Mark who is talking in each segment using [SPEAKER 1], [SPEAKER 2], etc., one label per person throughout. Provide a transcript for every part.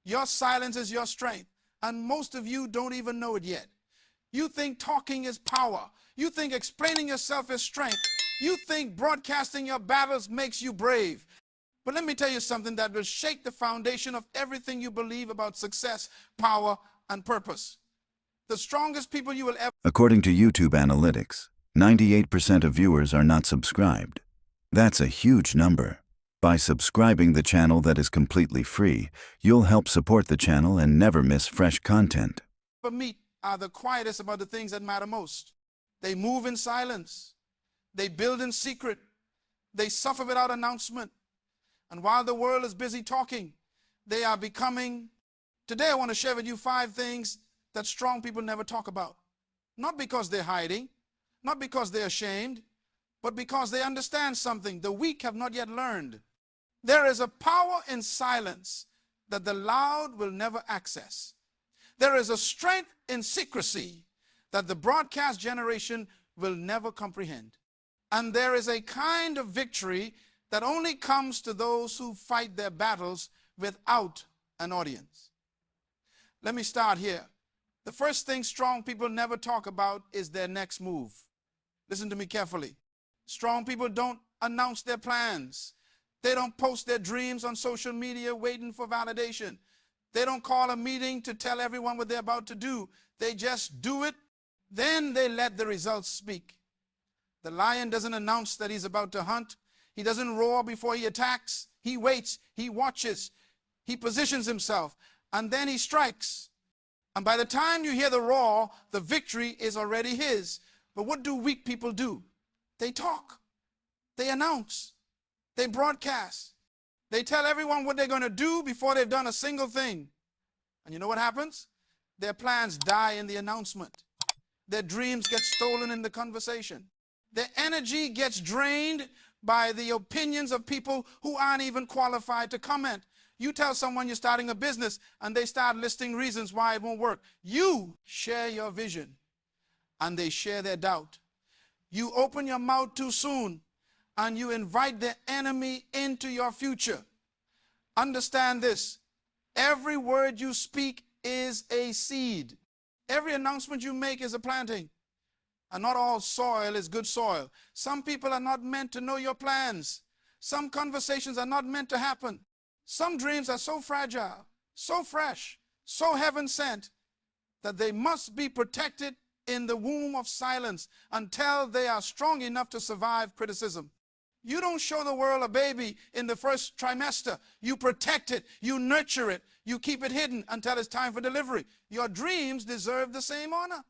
[SPEAKER 1] Your silence is your strength, and most of you don't even know it yet. You think talking is power. You think explaining yourself is strength. You think broadcasting your battles makes you brave. But let me tell you something that will shake the foundation of everything you believe about success, power, and purpose. The strongest people you will ever...
[SPEAKER 2] According to YouTube analytics, 98% of viewers are not subscribed. That's a huge number. By subscribing the channel that is completely free, you'll help support the channel and never miss fresh content.
[SPEAKER 1] meet are the quietest about the things that matter most. They move in silence. They build in secret. They suffer without announcement. And while the world is busy talking, they are becoming... Today I want to share with you 5 things that strong people never talk about. Not because they're hiding, not because they're ashamed, but because they understand something the weak have not yet learned. There is a power in silence that the loud will never access. There is a strength in secrecy that the broadcast generation will never comprehend. And there is a kind of victory that only comes to those who fight their battles without an audience. Let me start here. The first thing strong people never talk about is their next move. Listen to me carefully. Strong people don't announce their plans. They don't post their dreams on social media waiting for validation. They don't call a meeting to tell everyone what they're about to do. They just do it, then they let the results speak. The lion doesn't announce that he's about to hunt. He doesn't roar before he attacks. He waits, he watches, he positions himself, and then he strikes. And by the time you hear the roar, the victory is already his. But what do weak people do? They talk, they announce, they broadcast. They tell everyone what they're going to do before they've done a single thing. And you know what happens? Their plans die in the announcement. Their dreams get stolen in the conversation. Their energy gets drained by the opinions of people who aren't even qualified to comment. You tell someone you're starting a business and they start listing reasons why it won't work. You share your vision and they share their doubt. You open your mouth too soon and you invite the enemy into your future. Understand this. Every word you speak is a seed. Every announcement you make is a planting. And not all soil is good soil. Some people are not meant to know your plans. Some conversations are not meant to happen. Some dreams are so fragile, so fresh, so heaven-sent that they must be protected in the womb of silence until they are strong enough to survive criticism. You don't show the world a baby in the first trimester. You protect it, you nurture it, you keep it hidden until it's time for delivery. Your dreams deserve the same honor.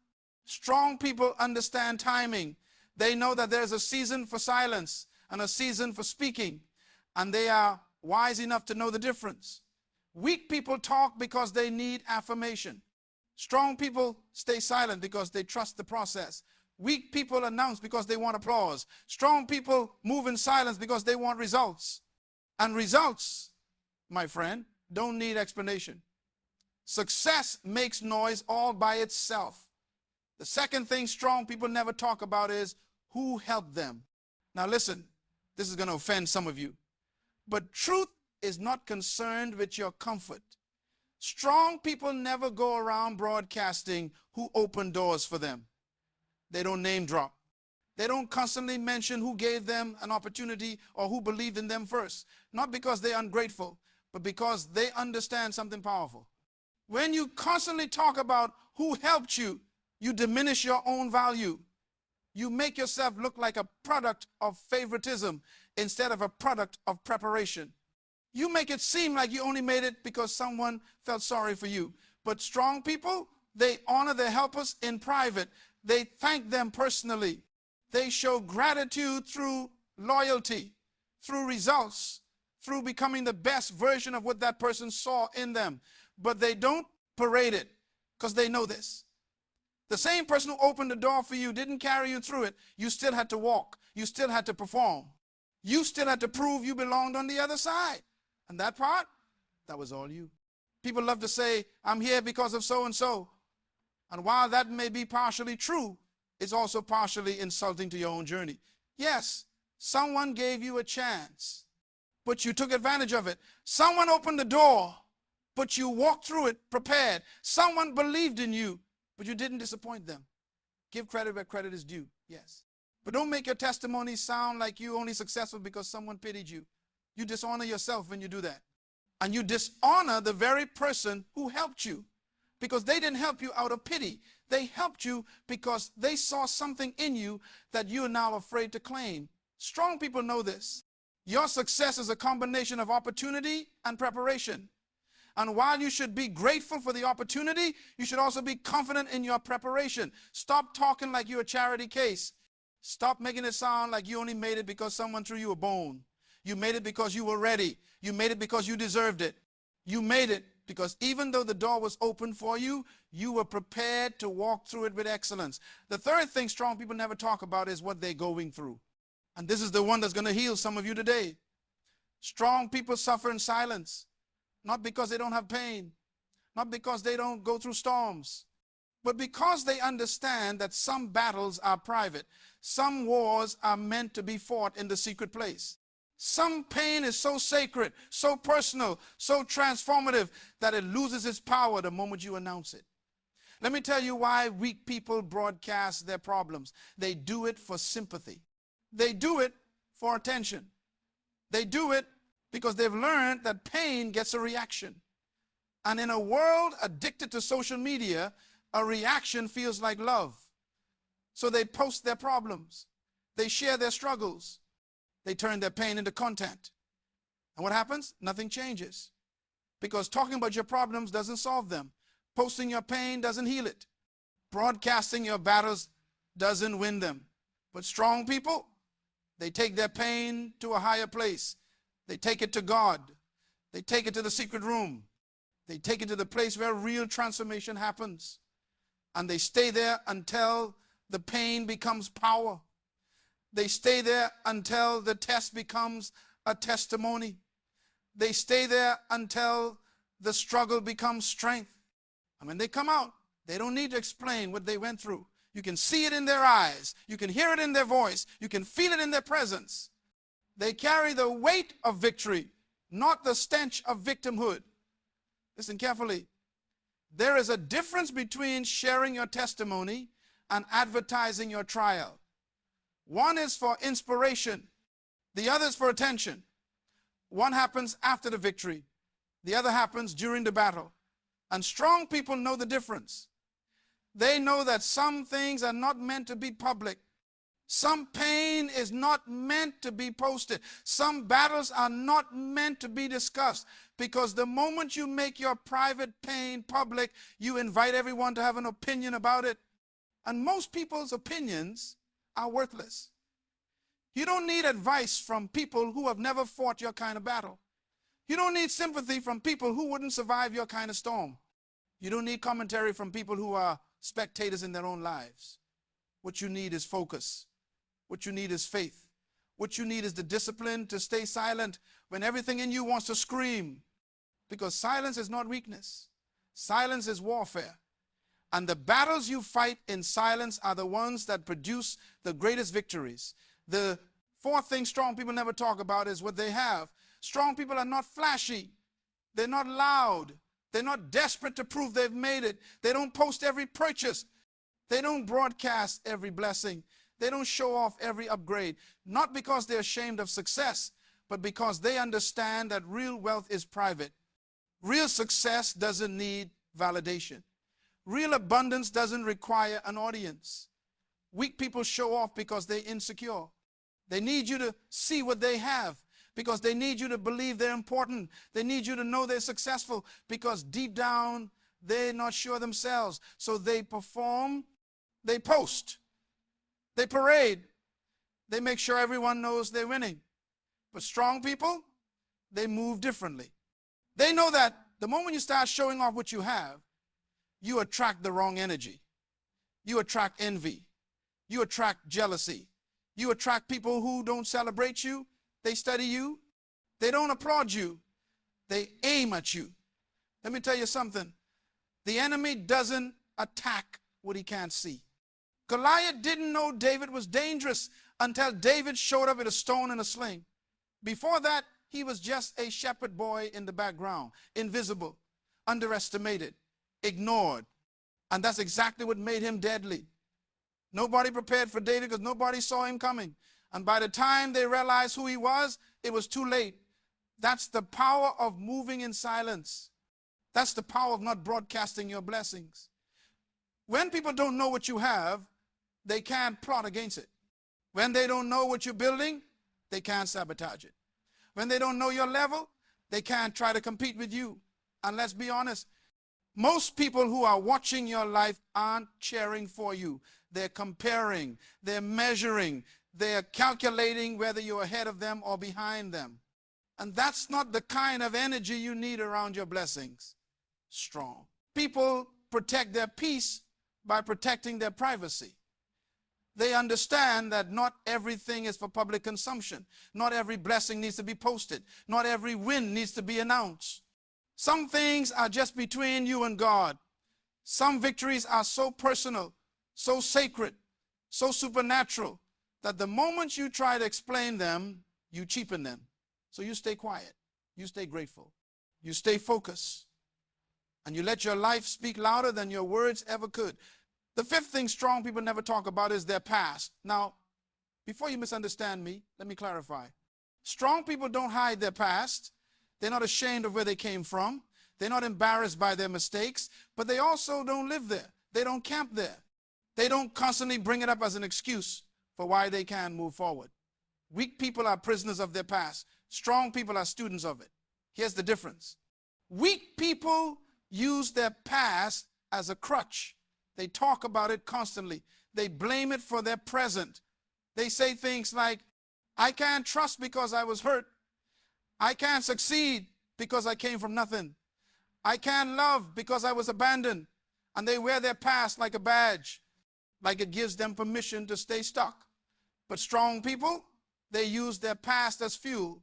[SPEAKER 1] Strong people understand timing. They know that there's a season for silence and a season for speaking, and they are wise enough to know the difference. Weak people talk because they need affirmation. Strong people stay silent because they trust the process. Weak people announce because they want applause. Strong people move in silence because they want results. And results, my friend, don't need explanation. Success makes noise all by itself. The second thing strong people never talk about is who helped them. Now listen, this is going to offend some of you, but truth is not concerned with your comfort. Strong people never go around broadcasting who opened doors for them. They don't name drop. They don't constantly mention who gave them an opportunity or who believed in them first. Not because they're ungrateful, but because they understand something powerful. When you constantly talk about who helped you, you diminish your own value. You make yourself look like a product of favoritism instead of a product of preparation. You make it seem like you only made it because someone felt sorry for you. But strong people, they honor their helpers in private. They thank them personally. They show gratitude through loyalty, through results, through becoming the best version of what that person saw in them. But they don't parade it because they know this. The same person who opened the door for you didn't carry you through it. You still had to walk. You still had to perform. You still had to prove you belonged on the other side. And that part, that was all you. People love to say, I'm here because of so-and-so. And while that may be partially true, it's also partially insulting to your own journey. Yes, someone gave you a chance, but you took advantage of it. Someone opened the door, but you walked through it prepared. Someone believed in you, but you didn't disappoint them. Give credit where credit is due, yes. But don't make your testimony sound like you're only successful because someone pitied you. You dishonor yourself when you do that. And you dishonor the very person who helped you, because they didn't help you out of pity. They helped you because they saw something in you that you're now afraid to claim. Strong people know this. Your success is a combination of opportunity and preparation. And while you should be grateful for the opportunity, you should also be confident in your preparation. Stop talking like you're a charity case. Stop making it sound like you only made it because someone threw you a bone. You made it because you were ready. You made it because you deserved it. You made it because even though the door was open for you, you were prepared to walk through it with excellence. The third thing strong people never talk about is what they're going through. And this is the one that's going to heal some of you today. Strong people suffer in silence, not because they don't have pain, not because they don't go through storms, but because they understand that some battles are private. Some wars are meant to be fought in the secret place. Some pain is so sacred, so personal, so transformative that it loses its power the moment you announce it. Let me tell you why weak people broadcast their problems. They do it for sympathy. They do it for attention. They do it because they've learned that pain gets a reaction. And in a world addicted to social media, a reaction feels like love. So they post their problems. They share their struggles. They turn their pain into content. And what happens? Nothing changes. Because talking about your problems doesn't solve them. Posting your pain doesn't heal it. Broadcasting your battles doesn't win them. But strong people, they take their pain to a higher place. They take it to God. They take it to the secret room. They take it to the place where real transformation happens. And they stay there until the pain becomes power. They stay there until the test becomes a testimony. They stay there until the struggle becomes strength. And when they come out, they don't need to explain what they went through. You can see it in their eyes. You can hear it in their voice. You can feel it in their presence. They carry the weight of victory, not the stench of victimhood. Listen carefully. There is a difference between sharing your testimony and advertising your trial. One is for inspiration. The other is for attention. One happens after the victory. The other happens during the battle. And strong people know the difference. They know that some things are not meant to be public. Some pain is not meant to be posted. Some battles are not meant to be discussed, because the moment you make your private pain public, you invite everyone to have an opinion about it. And most people's opinions are worthless. You don't need advice from people who have never fought your kind of battle. You don't need sympathy from people who wouldn't survive your kind of storm. You don't need commentary from people who are spectators in their own lives. What you need is focus. What you need is faith. What you need is the discipline to stay silent when everything in you wants to scream. Because silence is not weakness. Silence is warfare. And the battles you fight in silence are the ones that produce the greatest victories. The fourth thing strong people never talk about is what they have. Strong people are not flashy. They're not loud. They're not desperate to prove they've made it. They don't post every purchase. They don't broadcast every blessing. They don't show off every upgrade. Not because they're ashamed of success, but because they understand that real wealth is private. Real success doesn't need validation. Real abundance doesn't require an audience. Weak people show off because they're insecure. They need you to see what they have, because they need you to believe they're important. They need you to know they're successful, because deep down they're not sure themselves. So they perform, they post, they parade, they make sure everyone knows they're winning. But strong people, they move differently. They know that the moment you start showing off what you have, you attract the wrong energy. You attract envy. You attract jealousy. You attract people who don't celebrate you. They study you. They don't applaud you. They aim at you. Let me tell you something. The enemy doesn't attack what he can't see. Goliath didn't know David was dangerous until David showed up with a stone and a sling. Before that, he was just a shepherd boy in the background, invisible. underestimated, ignored. And that's exactly what made him deadly. Nobody prepared for David because nobody saw him coming. And by the time they realized who he was, it was too late. That's the power of moving in silence. That's the power of not broadcasting your blessings. When people don't know what you have, they can't plot against it. When they don't know what you're building, they can't sabotage it. When they don't know your level, they can't try to compete with you. And let's be honest, most people who are watching your life aren't cheering for you. They're comparing, they're measuring, they're calculating whether you're ahead of them or behind them. And that's not the kind of energy you need around your blessings. Strong. People protect their peace by protecting their privacy. They understand that not everything is for public consumption. Not every blessing needs to be posted. Not every win needs to be announced. Some things are just between you and God. Some victories are so personal, so sacred, so supernatural, that the moment you try to explain them, you cheapen them. So you stay quiet, you stay grateful, you stay focused, and you let your life speak louder than your words ever could. The fifth thing strong people never talk about is their past. Now, before you misunderstand me, let me clarify. Strong people don't hide their past. They're not ashamed of where they came from. They're not embarrassed by their mistakes, but they also don't live there. They don't camp there. They don't constantly bring it up as an excuse for why they can't move forward. Weak people are prisoners of their past. Strong people are students of it. Here's the difference. Weak people use their past as a crutch. They talk about it constantly. They blame it for their present. They say things like, I can't trust because I was hurt. I can't succeed because I came from nothing. I can't love because I was abandoned. And they wear their past like a badge, like it gives them permission to stay stuck. But strong people, they use their past as fuel.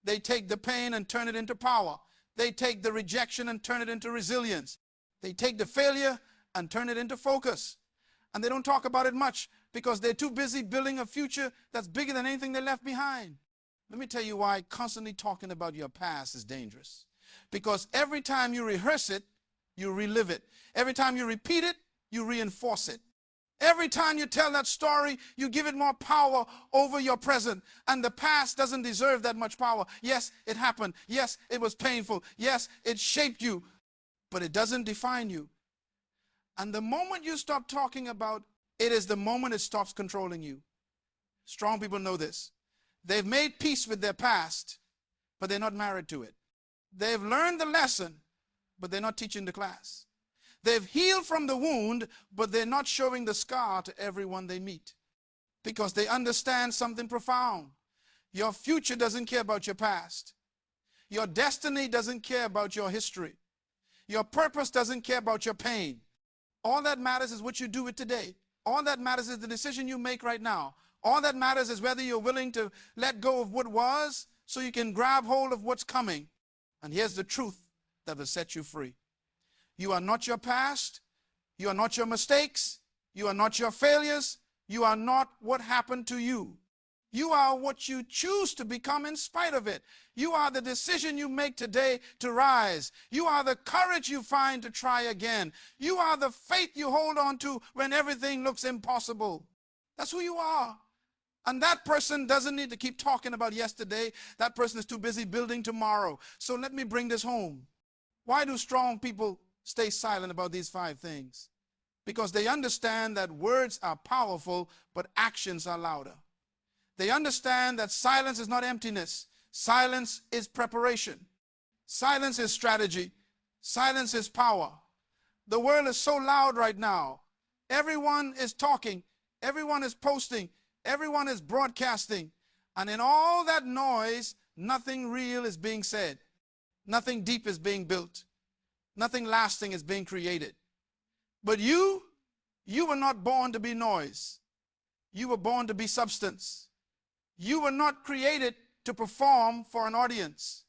[SPEAKER 1] They take the pain and turn it into power. They take the rejection and turn it into resilience. They take the failure and turn it into focus. And they don't talk about it much because they're too busy building a future that's bigger than anything they left behind. Let me tell you why constantly talking about your past is dangerous. Because every time you rehearse it, you relive it. Every time you repeat it, you reinforce it. Every time you tell that story, you give it more power over your present. And the past doesn't deserve that much power. Yes, it happened. Yes, it was painful. Yes, it shaped you. But it doesn't define you. And the moment you stop talking about it is the moment it stops controlling you. Strong people know this. They've made peace with their past, but they're not married to it. They've learned the lesson, but they're not teaching the class. They've healed from the wound, but they're not showing the scar to everyone they meet because they understand something profound. Your future doesn't care about your past. Your destiny doesn't care about your history. Your purpose doesn't care about your pain. All that matters is what you do with today. All that matters is the decision you make right now. All that matters is whether you're willing to let go of what was so you can grab hold of what's coming. And here's the truth that will set you free. You are not your past. You are not your mistakes. You are not your failures. You are not what happened to you. You are what you choose to become in spite of it. You are the decision you make today to rise. You are the courage you find to try again. You are the faith you hold on to when everything looks impossible. That's who you are. And that person doesn't need to keep talking about yesterday. That person is too busy building tomorrow. So let me bring this home. Why do strong people stay silent about these 5 things? Because they understand that words are powerful, but actions are louder. They understand that silence is not emptiness. Silence is preparation. Silence is strategy. Silence is power. The world is so loud right now. Everyone is talking. Everyone is posting. Everyone is broadcasting. And in all that noise, nothing real is being said. Nothing deep is being built. Nothing lasting is being created. But you were not born to be noise. You were born to be substance. You were not created to perform for an audience.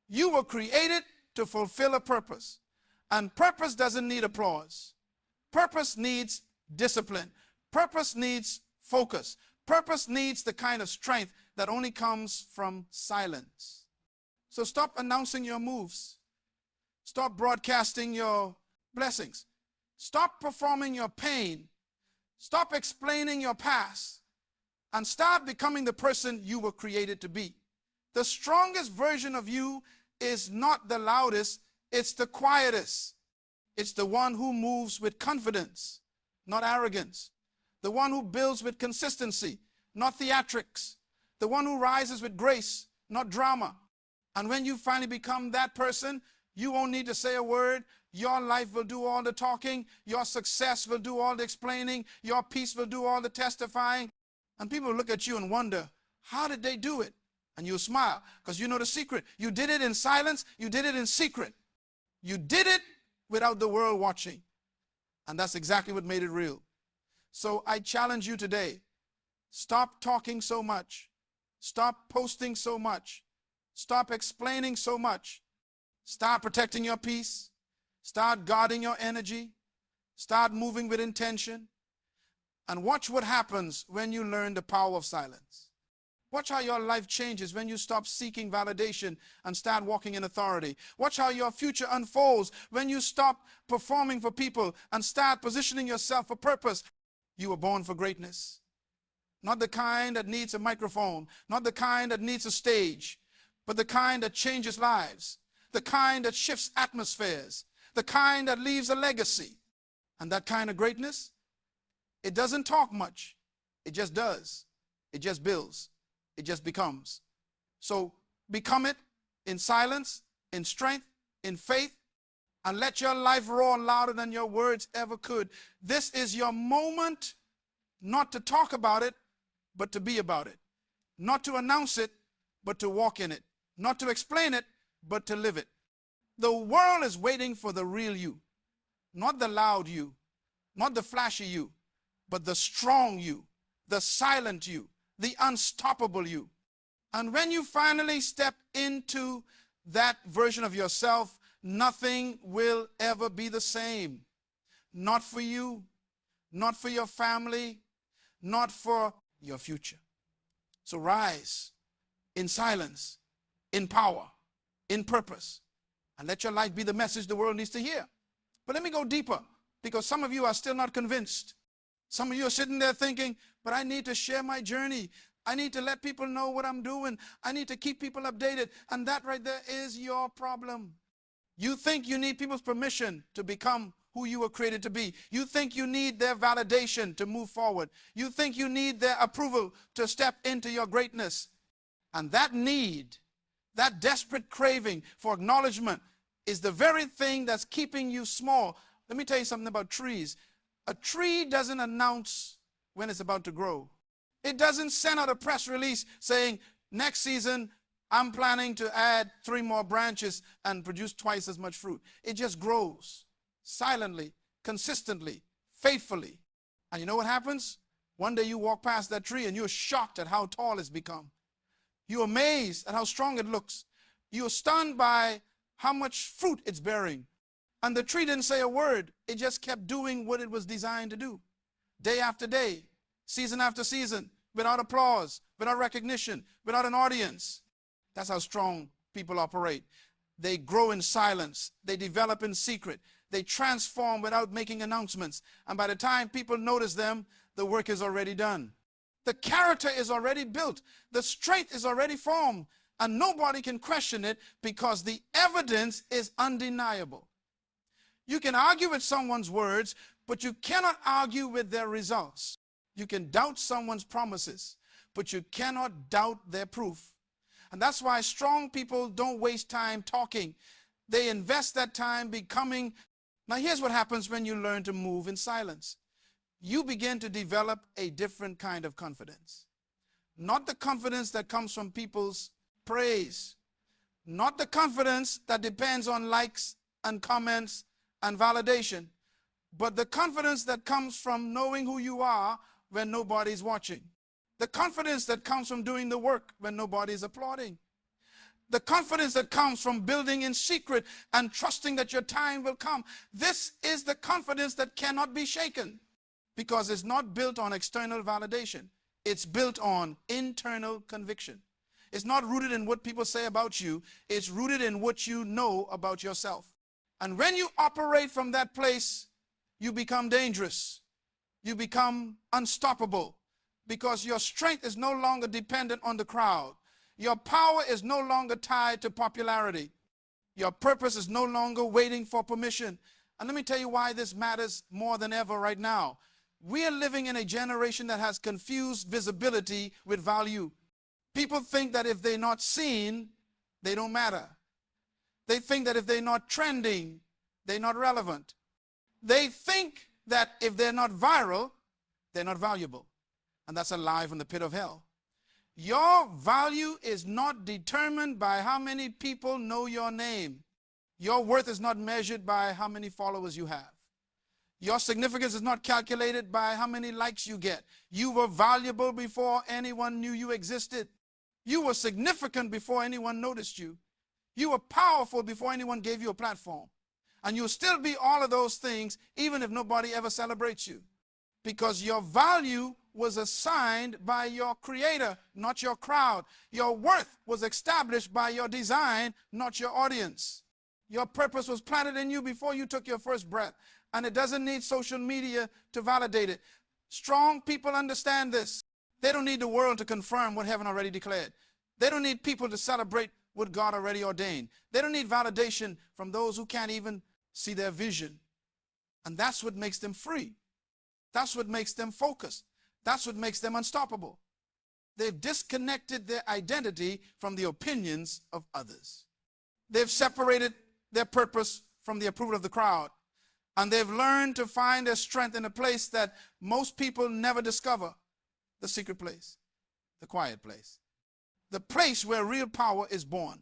[SPEAKER 1] You were created to fulfill a purpose. And purpose doesn't need applause. Purpose needs discipline. Purpose needs focus. Purpose needs the kind of strength that only comes from silence. So stop announcing your moves. Stop broadcasting your blessings. Stop performing your pain. Stop explaining your past. And start becoming the person you were created to be. The strongest version of you is not the loudest, it's the quietest. It's the one who moves with confidence, not arrogance. The one who builds with consistency, not theatrics. The one who rises with grace, not drama. And when you finally become that person, you won't need to say a word. Your life will do all the talking. Your success will do all the explaining. Your peace will do all the testifying. And people will look at you and wonder, how did they do it? And you'll smile because you know the secret. You did it in silence. You did it in secret. You did it without the world watching. And that's exactly what made it real. So I challenge you today, stop talking so much. Stop posting so much. Stop explaining so much. Start protecting your peace. Start guarding your energy. Start moving with intention. And watch what happens when you learn the power of silence. Watch how your life changes when you stop seeking validation and start walking in authority. Watch how your future unfolds when you stop performing for people and start positioning yourself for purpose. You were born for greatness. Not the kind that needs a microphone, not the kind that needs a stage, but the kind that changes lives, the kind that shifts atmospheres, the kind that leaves a legacy. And that kind of greatness, it doesn't talk much. It just does. It just builds. It just becomes. So become it in silence, in strength, in faith, and let your life roar louder than your words ever could. This is your moment not to talk about it, but to be about it. Not to announce it, but to walk in it. Not to explain it, but to live it. The world is waiting for the real you. Not the loud you, not the flashy you, but the strong you, the silent you, the unstoppable you. And when you finally step into that version of yourself, nothing will ever be the same. Not for you, not for your family, not for your future. So rise in silence, in power, in purpose, and let your life be the message the world needs to hear. But let me go deeper, because some of you are still not convinced. Some of you are sitting there thinking, but I need to share my journey. I need to let people know what I'm doing. I need to keep people updated. And that right there is your problem. You think you need people's permission to become who you were created to be. You think you need their validation to move forward. You think you need their approval to step into your greatness. And that need, that desperate craving for acknowledgement is the very thing that's keeping you small. Let me tell you something about trees. A tree doesn't announce when it's about to grow. It doesn't send out a press release saying, next season, I'm planning to add 3 more branches and produce twice as much fruit. It just grows silently, consistently, faithfully. And you know what happens? One day you walk past that tree and you're shocked at how tall it's become. You're amazed at how strong it looks. You're stunned by how much fruit it's bearing. And the tree didn't say a word. It just kept doing what it was designed to do. Day after day, season after season, without applause, without recognition, without an audience. That's how strong people operate. They grow in silence. They develop in secret. They transform without making announcements. And by the time people notice them, the work is already done. The character is already built. The strength is already formed. And nobody can question it because the evidence is undeniable. You can argue with someone's words, but you cannot argue with their results. You can doubt someone's promises, but you cannot doubt their proof. And that's why strong people don't waste time talking. They invest that time becoming. Now here's what happens when you learn to move in silence. You begin to develop a different kind of confidence. Not the confidence that comes from people's praise. Not the confidence that depends on likes and comments and validation. But the confidence that comes from knowing who you are when nobody's watching. The confidence that comes from doing the work when nobody's applauding. The confidence that comes from building in secret and trusting that your time will come. This is the confidence that cannot be shaken because it's not built on external validation. It's built on internal conviction. It's not rooted in what people say about you. It's rooted in what you know about yourself. And when you operate from that place, you become dangerous. You become unstoppable because your strength is no longer dependent on the crowd. Your power is no longer tied to popularity. Your purpose is no longer waiting for permission. And let me tell you why this matters more than ever right now. We are living in a generation that has confused visibility with value. People think that if they're not seen, they don't matter. They think that if they're not trending, they're not relevant. They think that if they're not viral, they're not valuable. And that's a lie from the pit of hell. Your value is not determined by how many people know your name. Your worth is not measured by how many followers you have. Your significance is not calculated by how many likes you get. You were valuable before anyone knew you existed. You were significant before anyone noticed you. You were powerful before anyone gave you a platform. And you'll still be all of those things even if nobody ever celebrates you. Because your value was assigned by your creator, not your crowd. Your worth was established by your design, not your audience. Your purpose was planted in you before you took your first breath. And it doesn't need social media to validate it. Strong people understand this. They don't need the world to confirm what heaven already declared. They don't need people to celebrate what God already ordained. They don't need validation from those who can't even see their vision. And that's what makes them free. That's what makes them focused. That's what makes them unstoppable. They've disconnected their identity from the opinions of others. They've separated their purpose from the approval of the crowd. And they've learned to find their strength in a place that most people never discover. The secret place, the quiet place, the place where real power is born.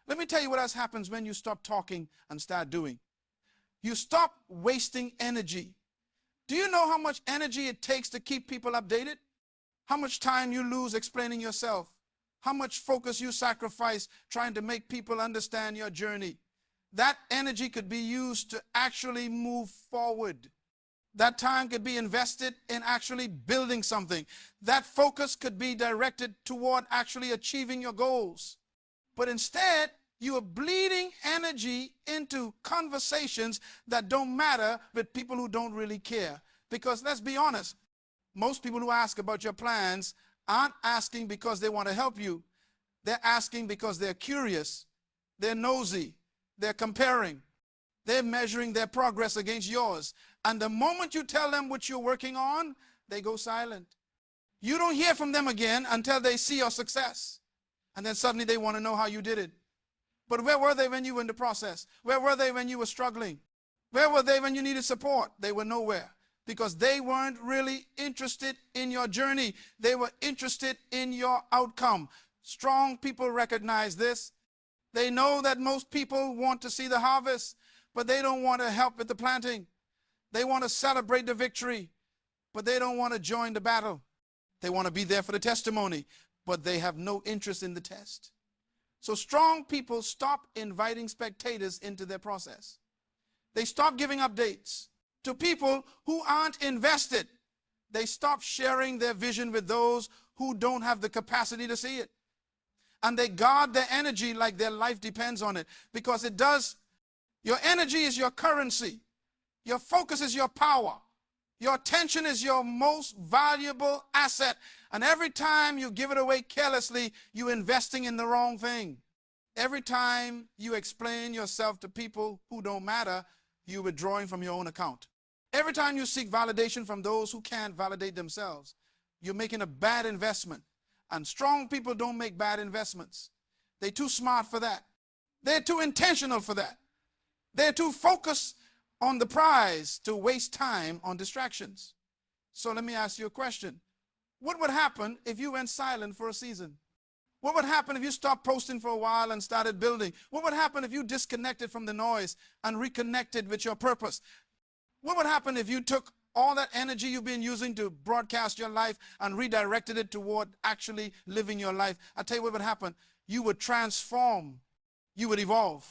[SPEAKER 1] Let me tell you what else happens when you stop talking and start doing. You stop wasting energy. Do you know how much energy it takes to keep people updated? How much time you lose explaining yourself? How much focus you sacrifice trying to make people understand your journey? That energy could be used to actually move forward. That time could be invested in actually building something. That focus could be directed toward actually achieving your goals. But instead, you are bleeding energy into conversations that don't matter with people who don't really care. Because let's be honest, most people who ask about your plans aren't asking because they want to help you. They're asking because they're curious, they're nosy, they're comparing, they're measuring their progress against yours. And the moment you tell them what you're working on, they go silent. You don't hear from them again until they see your success. And then suddenly they want to know how you did it. But where were they when you were in the process? Where were they when you were struggling? Where were they when you needed support? They were nowhere, because they weren't really interested in your journey. They were interested in your outcome. Strong people recognize this. They know that most people want to see the harvest, but they don't want to help with the planting. They want to celebrate the victory, but they don't want to join the battle. They want to be there for the testimony, but they have no interest in the test. So strong people stop inviting spectators into their process. They stop giving updates to people who aren't invested. They stop sharing their vision with those who don't have the capacity to see it. And they guard their energy like their life depends on it, because it does. Your energy is your currency. Your focus is your power. Your attention is your most valuable asset. And every time you give it away carelessly, you're investing in the wrong thing. Every time you explain yourself to people who don't matter, you're withdrawing from your own account. Every time you seek validation from those who can't validate themselves, you're making a bad investment. And strong people don't make bad investments. They're too smart for that. They're too intentional for that. They're too focused on the prize to waste time on distractions. So let me ask you a question. What would happen if you went silent for a season? What would happen if you stopped posting for a while and started building? What would happen if you disconnected from the noise and reconnected with your purpose? What would happen if you took all that energy you've been using to broadcast your life and redirected it toward actually living your life? I'll tell you what would happen. You would transform. You would evolve.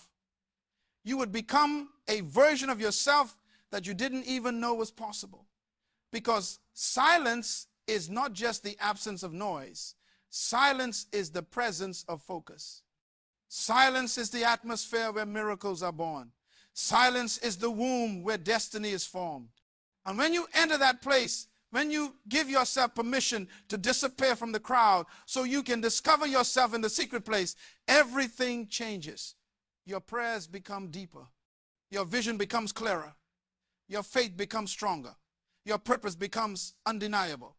[SPEAKER 1] You would become a version of yourself that you didn't even know was possible. Because silence is not just the absence of noise. Silence is the presence of focus. Silence is the atmosphere where miracles are born. Silence is the womb where destiny is formed. And when you enter that place, when you give yourself permission to disappear from the crowd so you can discover yourself in the secret place, everything changes. Your prayers become deeper. Your vision becomes clearer. Your faith becomes stronger. Your purpose becomes undeniable.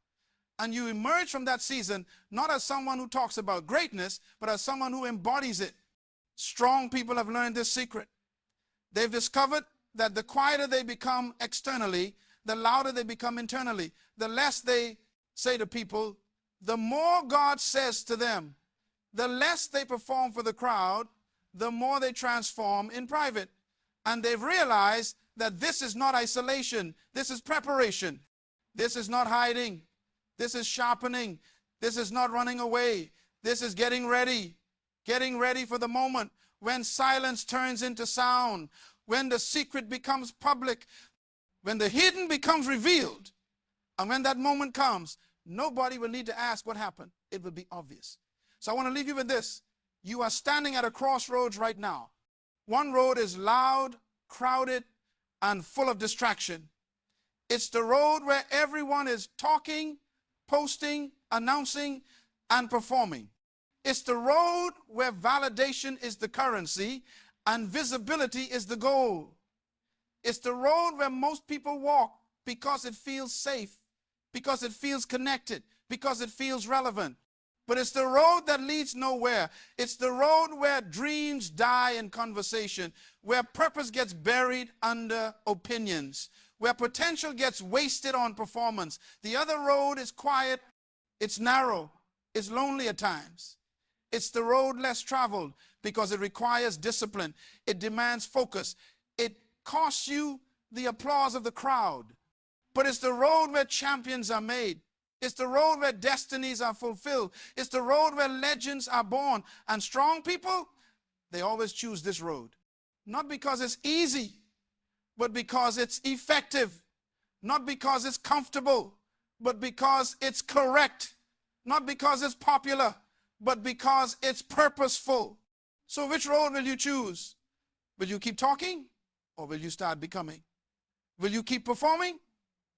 [SPEAKER 1] And you emerge from that season not as someone who talks about greatness, but as someone who embodies it. Strong people have learned this secret. They've discovered that the quieter they become externally, the louder they become internally. The less they say to people, the more God says to them. The less they perform for the crowd, the more they transform in private. And they've realized that this is not isolation. This is preparation. This is not hiding. This is sharpening. This is not running away. This is getting ready for the moment when silence turns into sound, when the secret becomes public, when the hidden becomes revealed. And when that moment comes, nobody will need to ask what happened. It will be obvious. So I want to leave you with this. You are standing at a crossroads right now. One road is loud, crowded, and full of distraction. It's the road where everyone is talking, posting, announcing, and performing. It's the road where validation is the currency and visibility is the goal. It's the road where most people walk because it feels safe, because it feels connected, because it feels relevant. But it's the road that leads nowhere. It's the road where dreams die in conversation, where purpose gets buried under opinions, where potential gets wasted on performance. The other road is quiet, it's narrow, it's lonely at times. It's the road less traveled because it requires discipline. It demands focus. It costs you the applause of the crowd. But it's the road where champions are made. It's the road where destinies are fulfilled. It's the road where legends are born. And strong people, they always choose this road. Not because it's easy, but because it's effective. Not because it's comfortable, but because it's correct. Not because it's popular, but because it's purposeful. So which road will you choose? Will you keep talking, or will you start becoming? Will you keep performing,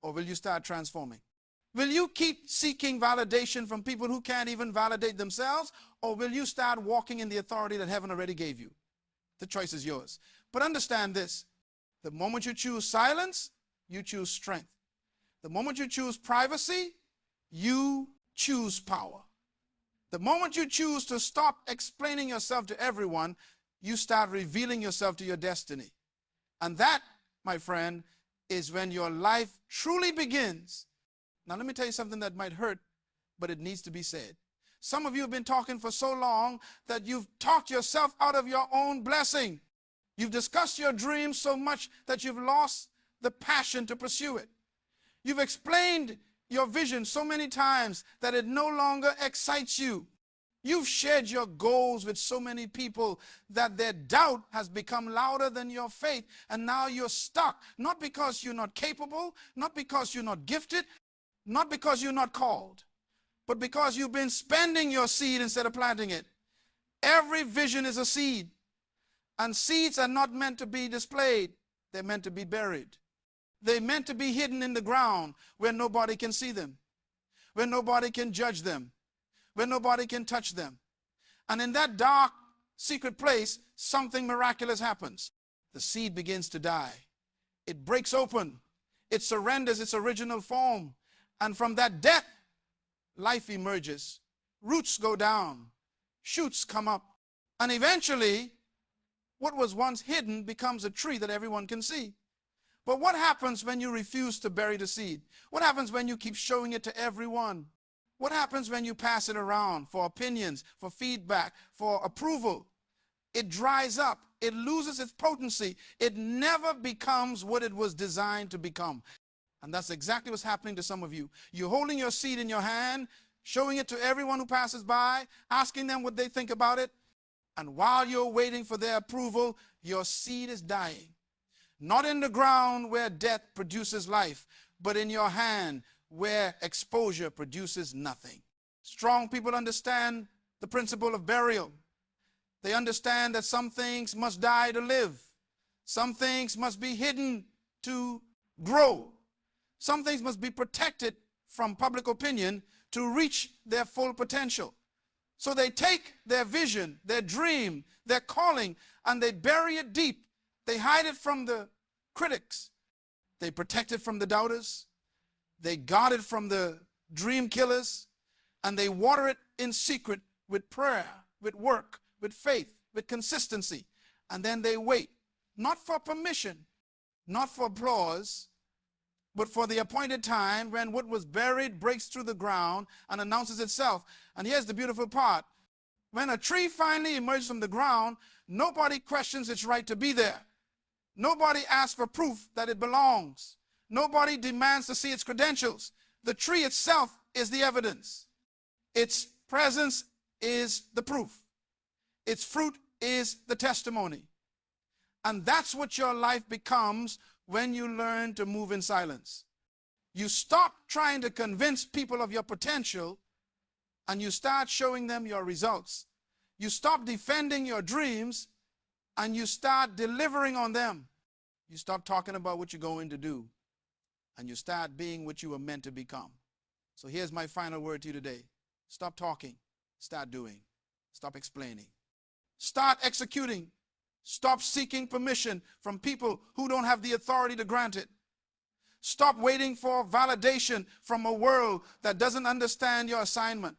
[SPEAKER 1] or will you start transforming? Will you keep seeking validation from people who can't even validate themselves, or will you start walking in the authority that heaven already gave you? The choice is yours. But understand this. The moment you choose silence, you choose strength. The moment you choose privacy, you choose power. The moment you choose to stop explaining yourself to everyone, you start revealing yourself to your destiny. And that, my friend, is when your life truly begins. Now let me tell you something that might hurt, but it needs to be said. Some of you have been talking for so long that you've talked yourself out of your own blessing. You've discussed your dreams so much that you've lost the passion to pursue it. You've explained your vision so many times that it no longer excites you. You've shared your goals with so many people that their doubt has become louder than your faith, and now you're stuck. Not because you're not capable, not because you're not gifted, not because you're not called, but because you've been spending your seed instead of planting it. Every vision is a seed, and seeds are not meant to be displayed. They're meant to be buried. They're meant to be hidden in the ground where nobody can see them, where nobody can judge them, where nobody can touch them. And in that dark, secret place, something miraculous happens. The seed begins to die. It breaks open. It surrenders its original form. And from that death, life emerges. Roots go down. Shoots come up. And eventually, what was once hidden becomes a tree that everyone can see. But what happens when you refuse to bury the seed? What happens when you keep showing it to everyone? What happens when you pass it around for opinions, for feedback, for approval? It dries up. It loses its potency. It never becomes what it was designed to become. And that's exactly what's happening to some of you. You're holding your seed in your hand, showing it to everyone who passes by, asking them what they think about it. And while you're waiting for their approval, your seed is dying. Not in the ground where death produces life, but in your hand where exposure produces nothing. Strong people understand the principle of burial. They understand that some things must die to live. Some things must be hidden to grow. Some things must be protected from public opinion to reach their full potential. So they take their vision, their dream, their calling, and they bury it deep. They hide it from the critics. They protect it from the doubters. They guard it from the dream killers. And they water it in secret with prayer, with work, with faith, with consistency. And then they wait, not for permission, not for applause, but for the appointed time when what was buried breaks through the ground and announces itself. And here's the beautiful part. When a tree finally emerges from the ground, nobody questions its right to be there. Nobody asks for proof that it belongs. Nobody demands to see its credentials. The tree itself is the evidence. Its presence is the proof. Its fruit is the testimony. And that's what your life becomes when you learn to move in silence. You stop trying to convince people of your potential and you start showing them your results. You stop defending your dreams and you start delivering on them. You stop talking about what you're going to do and you start being what you were meant to become. So here's my final word to you today. Stop talking. Start doing. Stop explaining. Start executing. Stop seeking permission from people who don't have the authority to grant it. Stop waiting for validation from a world that doesn't understand your assignment.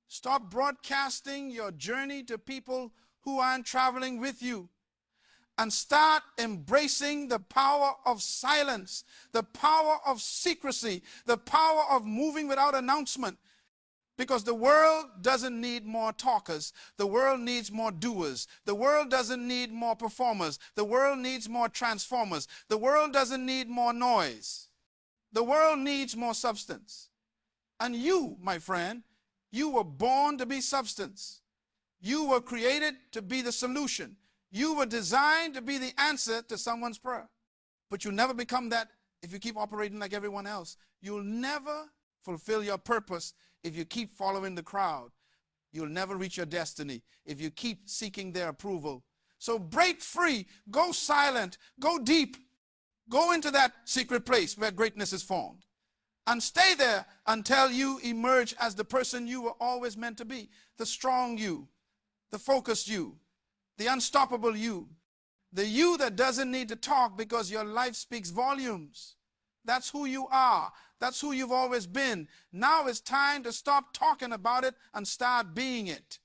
[SPEAKER 1] Stop broadcasting your journey to people who aren't traveling with you. And start embracing the power of silence, the power of secrecy, the power of moving without announcement. Because the world doesn't need more talkers. The world needs more doers. The world doesn't need more performers. The world needs more transformers. The world doesn't need more noise. The world needs more substance. And you, my friend, you were born to be substance. You were created to be the solution. You were designed to be the answer to someone's prayer. But you'll never become that if you keep operating like everyone else. You'll never fulfill your purpose if you keep following the crowd. You'll never reach your destiny if you keep seeking their approval. So break free, go silent, go deep, go into that secret place where greatness is formed. And stay there until you emerge as the person you were always meant to be. The strong you, the focused you, the unstoppable you, the you that doesn't need to talk because your life speaks volumes. That's who you are. That's who you've always been. Now it's time to stop talking about it and start being it.